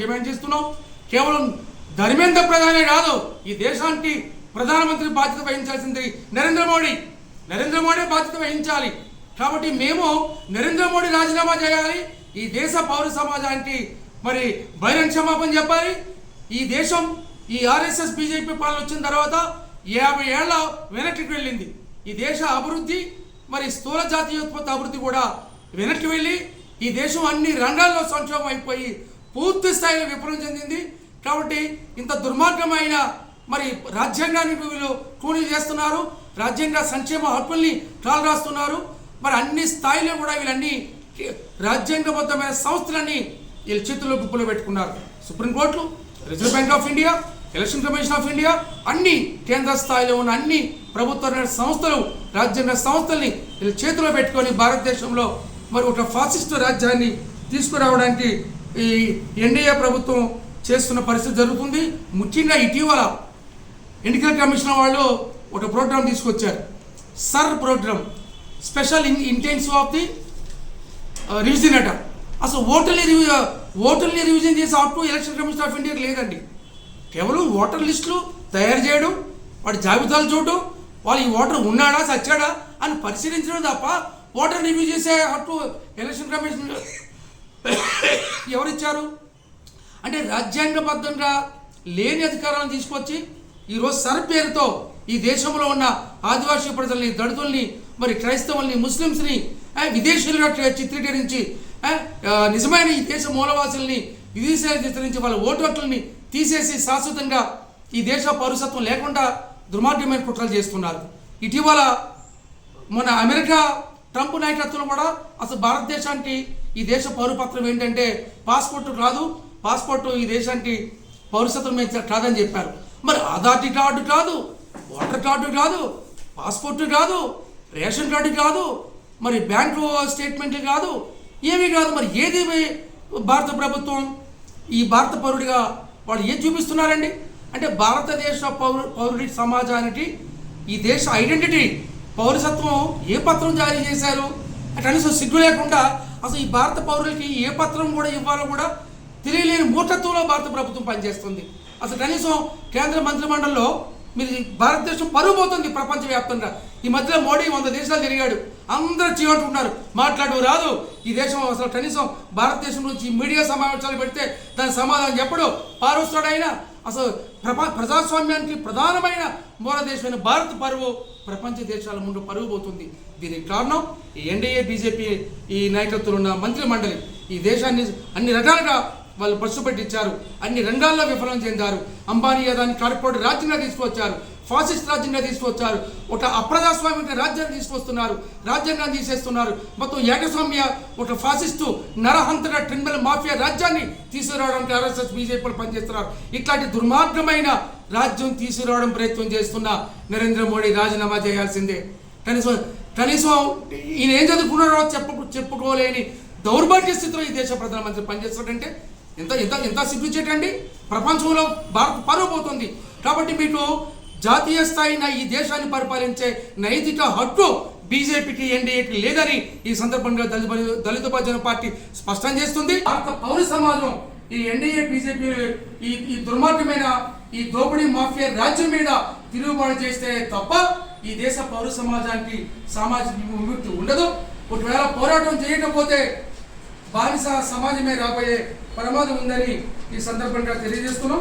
Demand చేస్తున్నాం. కేవలం ధర్మేంద్ర ప్రధానే కాదు, ఈ దేశానికి ప్రధానమంత్రి బాధ్యత వహించాల్సింది నరేంద్ర మోడీ బాధ్యత వహించాలి. కాబట్టి మేము నరేంద్ర మోడీ రాజీనామా చేయాలి, ఈ దేశ పౌర సమాజానికి మరి బహిరంగ క్షమాపణ చెప్పాలి. ఈ దేశం ఈ ఆర్ఎస్ఎస్ బీజేపీ పాలన వచ్చిన తర్వాత 50 ఏళ్ల వెనక్కి వెళ్ళింది. ఈ దేశ అభివృద్ధి మరి స్థూల జాతీయోత్పత్తి అభివృద్ధి కూడా వెనక్కి వెళ్ళి ఈ దేశం అన్ని రంగాల్లో సంక్షోభం అయిపోయి పూర్తి స్థాయిలో విఫలం చెందింది. కాబట్టి ఇంత దుర్మార్గమైన మరి రాజ్యాంగాన్ని వీళ్ళు కూలీలు చేస్తున్నారు, రాజ్యాంగ సంక్షేమ హక్కుల్ని కాలు రాస్తున్నారు. మరి అన్ని స్థాయిలో కూడా వీళ్ళన్ని రాజ్యాంగబద్ధమైన సంస్థలన్నీ వీళ్ళ చేతుల్లో గుప్పులో పెట్టుకున్నారు. Supreme court, reserve bank of India, election commission of India, అన్ని కేంద్ర స్థాయిలో ఉన్న అన్ని ప్రభుత్వ సంస్థలు, రాజ్యాంగ సంస్థల్ని వీళ్ళ చేతిలో పెట్టుకొని భారతదేశంలో మరి ఒక ఫాసిస్ట్ రాజ్యాన్ని తీసుకురావడానికి ఈ ఎన్డీఏ ప్రభుత్వం చేస్తున్న పరిస్థితి జరుగుతుంది. ముఖ్యంగా ఇటీవల ఎన్నికల కమిషన్ వాళ్ళు ఒక ప్రోగ్రామ్ తీసుకొచ్చారు, sir programme, special intensive of the revision అట. అసలు ఓటర్ని రివిజన్ చేసే హక్కు ఎలక్షన్ కమిషన్ ఆఫ్ ఇండియాకి లేదండి. కేవలం ఓటర్ లిస్టులు తయారు చేయడం, వాడి జాబితాలు చూడడం, వాళ్ళు ఈ ఓటర్ ఉన్నాడా చచ్చాడా అని పరిశీలించడం తప్ప ఓటర్ రివ్యూ చేసే హక్కు ఎలక్షన్ కమిషన్ ఎవరిచ్చారు? అంటే రాజ్యాంగబద్ధంగా లేని అధికారాలను తీసుకొచ్చి ఈరోజు సర్ పేరుతో ఈ దేశంలో ఉన్న ఆదివాసీ ప్రజల్ని, దళితుల్ని, మరి క్రైస్తవుల్ని, ముస్లిమ్స్ని విదేశీయులుగా చిత్రీకరించి నిజమైన ఈ దేశ మూలవాసుల్ని విదేశాలు చిత్రించి వాళ్ళ ఓటు హక్కుల్ని తీసేసి శాశ్వతంగా ఈ దేశ పౌరసత్వం లేకుండా దుర్మార్గమైన కుట్రలు చేస్తున్నారు. ఇటీవల మన అమెరికా ట్రంప్ నాయకత్వంలో కూడా అసలు భారతదేశానికి ఈ దేశ పౌరపత్రం ఏంటంటే పాస్పోర్ట్ కాదు, పాస్పోర్ట్ ఈ దేశానికి పౌరసత్వం కాదని చెప్పారు. మరి ఆధార్ కార్డు కాదు, ఓటర్ కార్డు కాదు, పాస్పోర్ట్ కాదు, రేషన్ కార్డు కాదు, మరి బ్యాంకు స్టేట్మెంట్లు కాదు, ఏమీ కాదు. మరి ఏది భారత ప్రభుత్వం ఈ భారత పౌరుడిగా వాళ్ళు ఏం చూపిస్తున్నారండి? అంటే భారతదేశ పౌరుడి సమాజానికి ఈ దేశ ఐడెంటిటీ, పౌరసత్వం ఏ పత్రం జారీ చేశారు? కనీసం సిగ్గు లేకుండా అసలు ఈ భారత పౌరులకి ఏ పత్రం కూడా ఇవ్వాలో కూడా తెలియలేని మూర్ఖత్వంలో భారత ప్రభుత్వం పనిచేస్తుంది. అసలు కనీసం కేంద్ర మంత్రిమండలిలో మీరు భారతదేశం పరువు పోతుంది ప్రపంచవ్యాప్తంగా. ఈ మధ్యలో మోడీ 100 దేశాలు తిరిగాడు, అందరూ చీమంటున్నారు, మాట్లాడు రాదు ఈ దేశం. అసలు కనీసం భారతదేశం నుంచి మీడియా సమావేశాలు పెడితే దాని సమాధానం చెప్పడు, పారుస్తాడైనా. అసలు ప్రజాస్వామ్యానికి ప్రధానమైన మూల దేశమైన భారత పరువు ప్రపంచ దేశాల ముందు పరువు పోతుంది. దీనికి కారణం ఈ ఎన్డీఏ బీజేపీ ఈ నాయకత్వంలో ఉన్న మంత్రి మండలి ఈ దేశాన్ని అన్ని రకాలుగా వాళ్ళు పట్టు పెట్టించారు, అన్ని రంగాల్లో విఫలం చెందారు. అంబానీ అదాని కార్పొరేట్ రాజ్యంగా తీసుకొచ్చారు, ఫాసిస్ట్ రాజ్యంగా తీసుకొచ్చారు, ఒక అప్రజాస్వామిక రాజ్యాన్ని తీసుకొస్తున్నారు, రాజ్యాంగాన్ని తీసేస్తున్నారు. మొత్తం ఏకస్వామ్య ఒక ఫాసిస్టు నరహంతక క్రిమినల్ మాఫియా రాజ్యాన్ని తీసుకురావడానికి ఆర్ఎస్ఎస్ బీజేపీలు పనిచేస్తున్నారు. ఇట్లాంటి దుర్మార్గమైన రాజ్యం తీసుకురావడం ప్రయత్నం చేస్తున్న నరేంద్ర మోడీ రాజీనామా చేయాల్సిందే. కనీసం ఈయన ఏం చదువుకున్నారో చెప్పుకోలేని దౌర్భాగ్య స్థితిలో ఈ దేశ ప్రధానమంత్రి పనిచేస్తాడంటే ఎంత సిగ్గుచేటండి. ప్రపంచంలో భారత్ పరువు పోతుంది. కాబట్టి మీకు జాతీయ స్థాయిన ఈ దేశాన్ని పరిపాలించే నైతిక హక్కు బీజేపీకి, ఎన్డీఏకి లేదని ఈ సందర్భంగా దళిత బహుజన పార్టీ స్పష్టం చేస్తుంది. భారత పౌర సమాజం ఈ ఎన్డీఏ బీజేపీ ఈ దుర్మార్గమైన ఈ దోపిడీ మాఫియా రాజ్యం మీద తిరుగుబాటు చేస్తే తప్ప ఈ దేశ పౌర సమాజానికి సామాజిక విముక్తి ఉండదు. ఒకవేళ పోరాటం చేయకపోతే బానిస సమాజమే రాబోయే ప్రమాదం ఉందని ఈ సందర్భంగా తెలియజేస్తున్నాం.